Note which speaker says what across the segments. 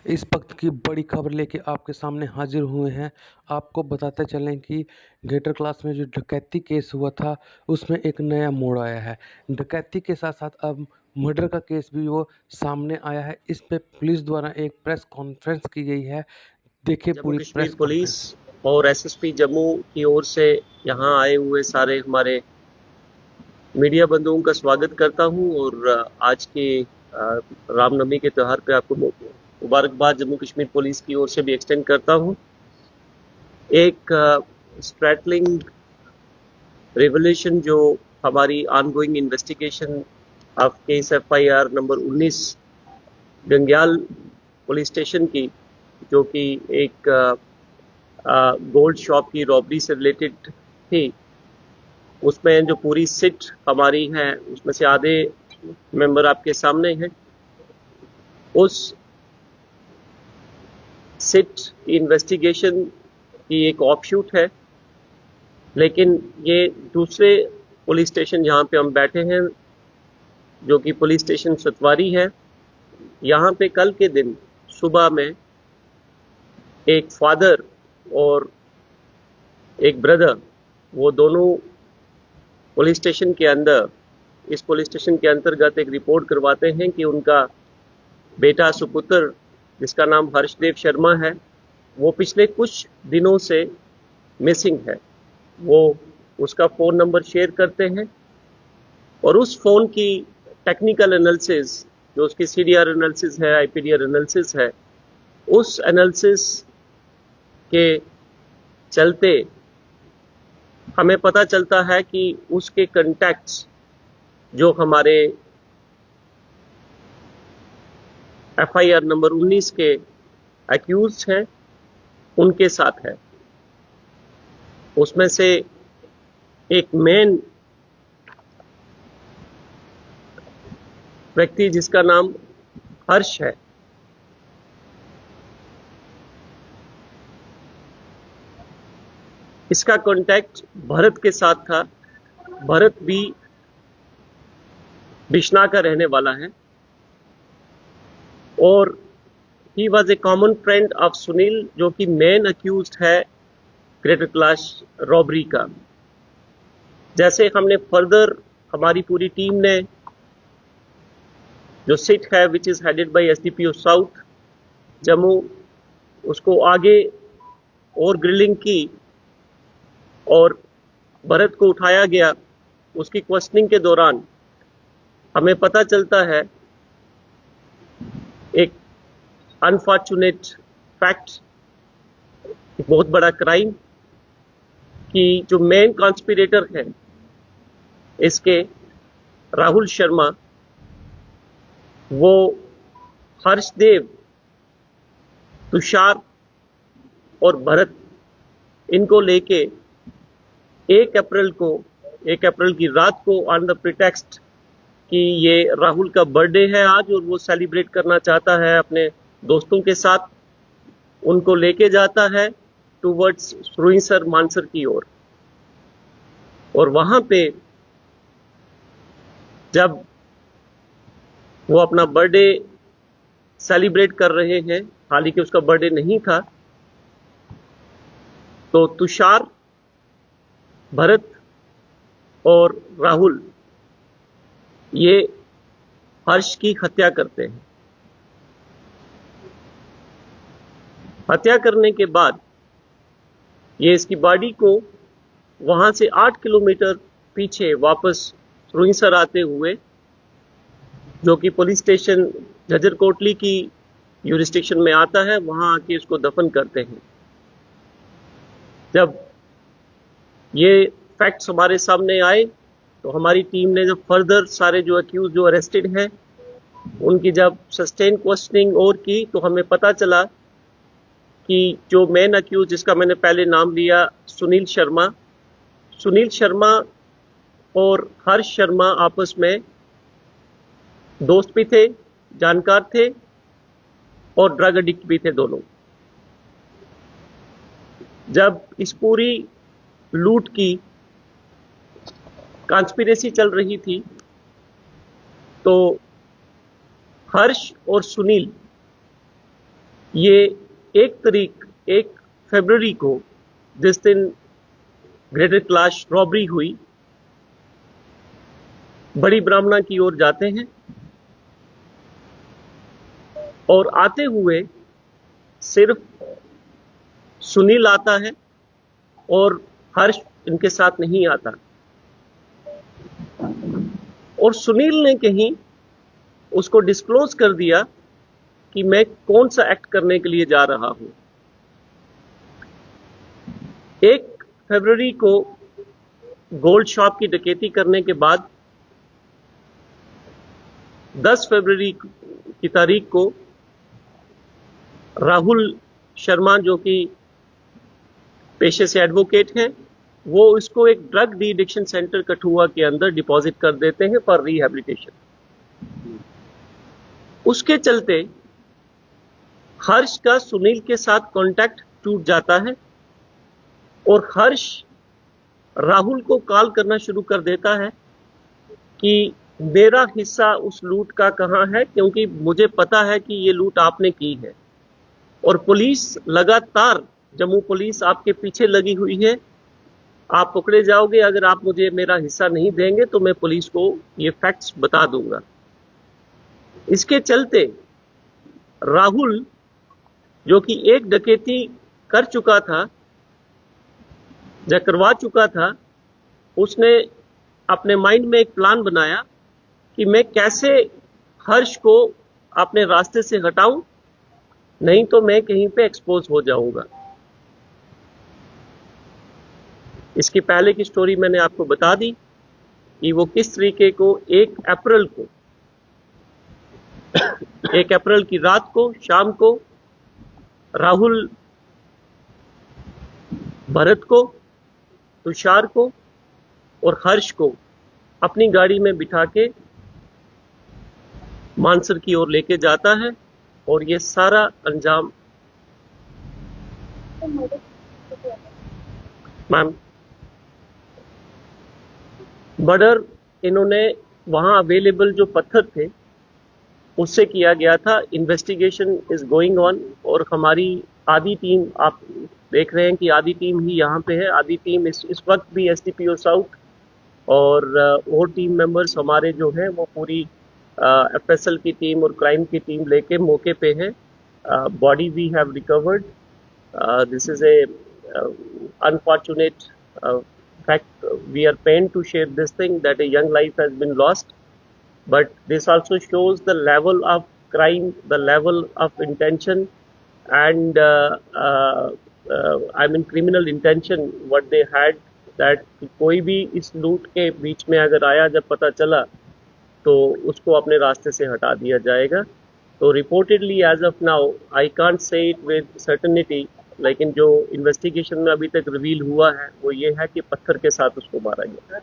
Speaker 1: इस वक्त की बड़ी खबर लेके आपके सामने हाजिर हुए हैं। आपको बताते चलें कि ग्रेटर क्लास में जो डकैती केस हुआ था उसमें एक नया मोड़ आया है। डकैती के साथ साथ अब मर्डर का केस भी वो सामने आया है। इस पे पुलिस द्वारा एक प्रेस कॉन्फ्रेंस की गई है। देखिए
Speaker 2: जम्मू
Speaker 1: पूरी
Speaker 2: कश्मीर
Speaker 1: प्रेस
Speaker 2: पुलिस
Speaker 1: कॉन्फ्रेंस।
Speaker 2: और एसएसपी जम्मू की ओर से यहाँ आए हुए सारे हमारे मीडिया बंधुओं का स्वागत करता हूँ और आज के रामनवमी के त्यौहार पे आपको मुबारकबाद जम्मू कश्मीर पुलिस की ओर से भी एक्सटेंड करता हूँ। एक स्ट्रैटलिंग रेवल्यूशन जो हमारी ongoing investigation of case FIR number 19 Gangyal police station की, जो कि एक गोल्ड शॉप की रॉबरी से रिलेटेड थी, उसमें जो पूरी सिट हमारी है उसमें से आधे मेंबर आपके सामने हैं। उस सिट की इन्वेस्टिगेशन की एक ऑफशूट है, लेकिन ये दूसरे पुलिस स्टेशन जहाँ पे हम बैठे हैं, जो कि पुलिस स्टेशन सतवारी है, यहाँ पे कल के दिन सुबह में एक फादर और एक ब्रदर, वो दोनों पुलिस स्टेशन के अंदर, इस पुलिस स्टेशन के अंतर्गत एक रिपोर्ट करवाते हैं कि उनका बेटा सुपुत्र, जिसका नाम हर्षदेव शर्मा है, वो पिछले कुछ दिनों से मिसिंग है। वो उसका फ़ोन नंबर शेयर करते हैं और उस फ़ोन की टेक्निकल एनालिसिस, जो उसकी सीडीआर एनालिसिस है, आईपीडीआर एनालिसिस है, उस एनालिसिस के चलते हमें पता चलता है कि उसके कॉन्टैक्ट्स जो हमारे एफआईआर नंबर 19 के अक्यूज्ड हैं उनके साथ है। उसमें से एक मेन व्यक्ति जिसका नाम हर्ष है, इसका कॉन्टैक्ट भरत के साथ था। भरत भी बिश्ना का रहने वाला है और he was a common friend of Sunil, जो कि मेन अक्यूज्ड है ग्रेटर क्लास रॉबरी का। जैसे हमने फर्दर, हमारी पूरी टीम ने, जो सिट है which is headed by SDPO south Jammu, उसको आगे और ग्रिलिंग की और भरत को उठाया गया। उसकी क्वेश्चनिंग के दौरान हमें पता चलता है एक अनफॉर्चुनेट फैक्ट, बहुत बड़ा क्राइम, कि जो मेन कॉन्स्पिरेटर है इसके, राहुल शर्मा, वो हर्षदेव, तुषार और भरत, इनको लेके 1 अप्रैल की रात को ऑन द प्रिटेक्स्ट कि ये राहुल का बर्थडे है आज और वो सेलिब्रेट करना चाहता है अपने दोस्तों के साथ, उनको लेके जाता है टूवर्ड्स सुरिंसर मानसर की ओर। और वहां पे जब वो अपना बर्थडे सेलिब्रेट कर रहे हैं, हालांकि उसका बर्थडे नहीं था, तो तुषार, भरत और राहुल ये हर्ष की हत्या करते हैं। हत्या करने के बाद ये इसकी बॉडी को वहां से 8 किलोमीटर पीछे वापस सुरिंसर आते हुए, जो कि पुलिस स्टेशन झज्जर कोटली की यूरिस्डिक्शन में आता है, वहां आके उसको दफन करते हैं। जब ये फैक्ट्स हमारे सामने आए तो हमारी टीम ने जब फर्दर सारे जो अक्यूज जो अरेस्टेड हैं उनकी जब सस्टेन क्वेश्चनिंग और की, तो हमें पता चला कि जो मेन अक्यूज, जिसका मैंने पहले नाम लिया सुनील शर्मा और हर्ष शर्मा आपस में दोस्त भी थे, जानकार थे और ड्रग एडिक्ट भी थे दोनों। जब इस पूरी लूट की कॉन्स्पिरेसी चल रही थी, तो हर्ष और सुनील ये 1 फरवरी को जिस दिन ग्रेटर क्लास रॉबरी हुई, बड़ी ब्राह्मणा की ओर जाते हैं और आते हुए सिर्फ सुनील आता है और हर्ष इनके साथ नहीं आता। और सुनील ने कहीं उसको डिस्क्लोज कर दिया कि मैं कौन सा एक्ट करने के लिए जा रहा हूं। 1 फरवरी को गोल्ड शॉप की डकैती करने के बाद 10 फरवरी की तारीख को राहुल शर्मा, जो कि पेशे से एडवोकेट हैं, वो इसको एक drug de addiction centre Kathua के अंदर डिपॉजिट कर देते हैं फॉर रिहैबिलिटेशन। उसके चलते हर्ष का सुनील के साथ कांटेक्ट टूट जाता है और हर्ष राहुल को कॉल करना शुरू कर देता है कि मेरा हिस्सा उस लूट का कहां है, क्योंकि मुझे पता है कि ये लूट आपने की है और पुलिस लगातार, जम्मू पुलिस आपके पीछे लगी हुई है, आप पकड़े जाओगे, अगर आप मुझे मेरा हिस्सा नहीं देंगे तो मैं पुलिस को ये फैक्ट्स बता दूंगा। इसके चलते राहुल, जो कि एक डकैती कर चुका था या करवा चुका था, उसने अपने माइंड में एक प्लान बनाया कि मैं कैसे हर्ष को अपने रास्ते से हटाऊं, नहीं तो मैं कहीं पे एक्सपोज हो जाऊंगा। इसकी पहले की स्टोरी मैंने आपको बता दी कि वो किस तरीके को 1 अप्रैल की रात को, शाम को राहुल भरत को, तुषार को और हर्ष को अपनी गाड़ी में बिठा के मानसर की ओर लेके जाता है और ये सारा अंजाम, मैम, मर्डर इन्होंने वहां अवेलेबल जो पत्थर थे उससे किया गया था। इन्वेस्टिगेशन इज गोइंग ऑन और हमारी आधी टीम, आप देख रहे हैं कि आधी टीम ही यहाँ पे है। आधी टीम इस वक्त भी एसडीपीओ साउथ और टीम मेंबर्स हमारे जो हैं वो पूरी एफएसएल की टीम और क्राइम की टीम लेके मौके पे है। Body we have recovered. This is a unfortunate fact. We are pained to share this thing that a young life has been lost, but this also shows the level of crime, the level of intention, and I mean criminal intention what they had, that कोई भी इस लूट के बीच में अगर आया, जब पता चला तो उसको अपने रास्ते से हटा दिया जाएगा। तो reportedly as of now I can't say it with certainty, लेकिन जो इन्वेस्टिगेशन में अभी तक रिवील हुआ है वो ये है कि पत्थर के साथ उसको मारा गया।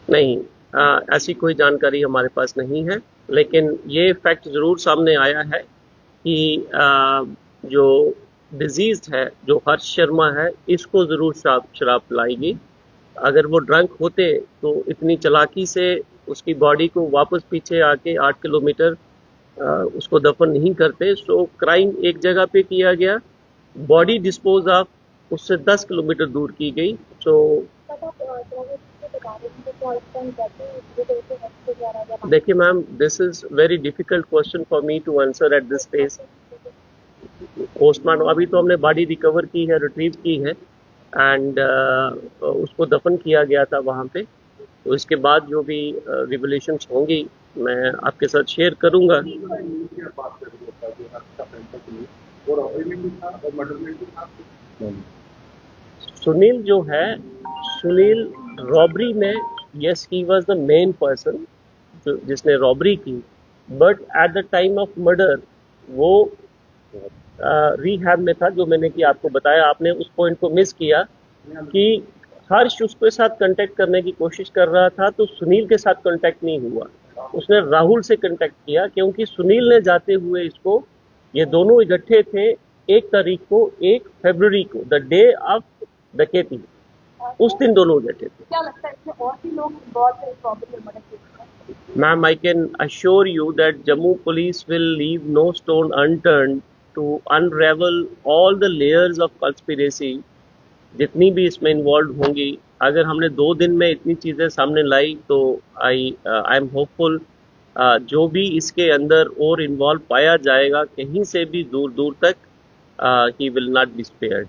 Speaker 2: नहीं, ऐसी कोई जानकारी हमारे पास नहीं है, लेकिन ये फैक्ट जरूर सामने आया है कि जो डिजीज है, जो हर्ष शर्मा है, इसको जरूर शराब पिलाएगी। अगर वो ड्रंक होते तो इतनी चालाकी से उसकी बॉडी को वापस पीछे आके 8 किलोमीटर उसको दफन नहीं करते। सो क्राइम एक जगह पे किया गया, बॉडी डिस्पोज ऑफ उससे 10 किलोमीटर दूर की गई। सो देखिए ma'am, this is very difficult question for me to answer at this stage. Postmortem, अभी तो हमने बॉडी रिकवर की है, रिट्रीव की है एंड उसको दफन किया गया था वहाँ पे। तो इसके बाद जो भी रिवलेशंस होंगी मैं आपके साथ शेयर करूंगा। सुनील जो है, सुनील रॉबरी में, yes he was the main person जिसने रॉबरी की, but at the time of murder वो रिहैब में था। जो मैंने कि आपको बताया, आपने उस पॉइंट को मिस किया कि हर्ष उसके साथ कांटेक्ट करने की कोशिश कर रहा था तो सुनील के साथ कांटेक्ट नहीं हुआ, उसने राहुल से कांटेक्ट किया, क्योंकि सुनील ने जाते हुए इसको, ये दोनों इकट्ठे थे 1 तारीख को, 1 फरवरी को, द डे ऑफ डकैती, उस दिन दोनों इकट्ठे थे।
Speaker 3: क्या लगता है इसमें और भी लोग इन्वॉल्व हैं इस रॉबरी और मर्डर केस में?
Speaker 2: Ma'am, I can assure you that Jammu police will leave no stone unturned to unravel all the layers of conspiracy जितनी भी इसमें इन्वॉल्व होंगी। अगर हमने 2 दिन में इतनी चीजें सामने लाई तो आई एम होपफुल जो भी इसके अंदर और इन्वॉल्व पाया जाएगा कहीं से भी दूर दूर तक he will not be spared.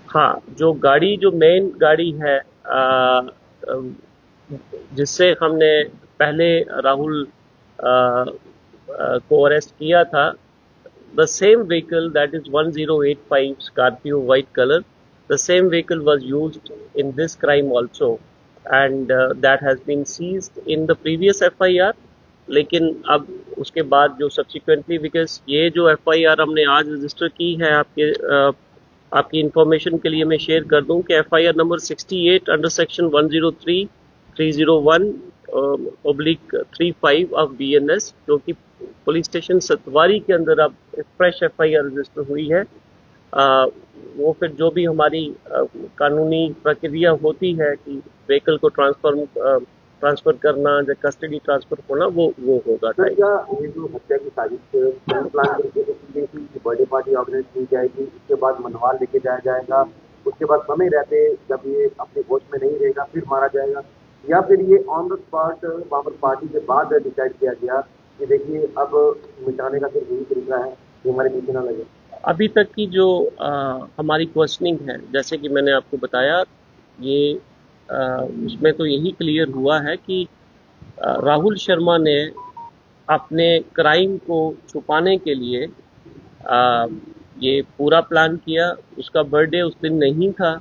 Speaker 2: हाँ, जो मेन गाड़ी है जिससे हमने पहले राहुल को अरेस्ट किया था, the same vehicle, that is 1085 Scorpio white color, the same vehicle was used in this crime also, and that has been seized in the previous FIR। लेकिन अब उसके बाद जो सब्सिक्वेंटली, बिकॉज ये जो FIR हमने आज रजिस्टर की है आपकी इंफॉर्मेशन के लिए मैं शेयर कर दूं कि FIR number 68 under section 103 301 /35 of BNS, जो कि पुलिस स्टेशन सतवारी के अंदर अब फ्रेश FIR रजिस्टर हुई है। वो फिर जो भी हमारी कानूनी प्रक्रिया होती है कि व्हीकल को ट्रांसफर करना या कस्टडी ट्रांसफर होना, वो होगा।
Speaker 3: सर, क्या ये जो हत्या की साजिश प्लान करके की बर्थडे पार्टी ऑर्गेनाइज की जाएगी, उसके बाद मनवाल लेके जाया जाएगा, उसके बाद समय रहते जब ये अपने होश में नहीं रहेगा फिर मारा जाएगा, या फिर ये ऑन द स्पॉट वहाँ पर पार्टी के बाद डिसाइड किया गया कि देखिए अब मिटाने का सिर्फ यही तरीका है कि हमारे पीछे ना लगे?
Speaker 2: अभी तक की जो हमारी क्वेश्चनिंग है, जैसे कि मैंने आपको बताया, ये उसमें तो यही क्लियर हुआ है कि राहुल शर्मा ने अपने क्राइम को छुपाने के लिए ये पूरा प्लान किया। उसका बर्थडे उस दिन नहीं था,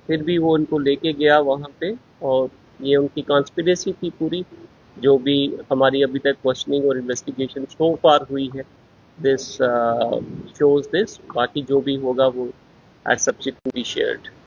Speaker 2: फिर भी वो उनको लेके गया वहाँ पे, और ये उनकी कॉन्स्पिरेसी थी पूरी, जो भी हमारी अभी तक क्वेश्चनिंग और इन्वेस्टिगेशन सो फार हुई है। दिस शोज दिस, बाकी जो भी होगा वो एज सब्सिक्वेंटली शेयर्ड।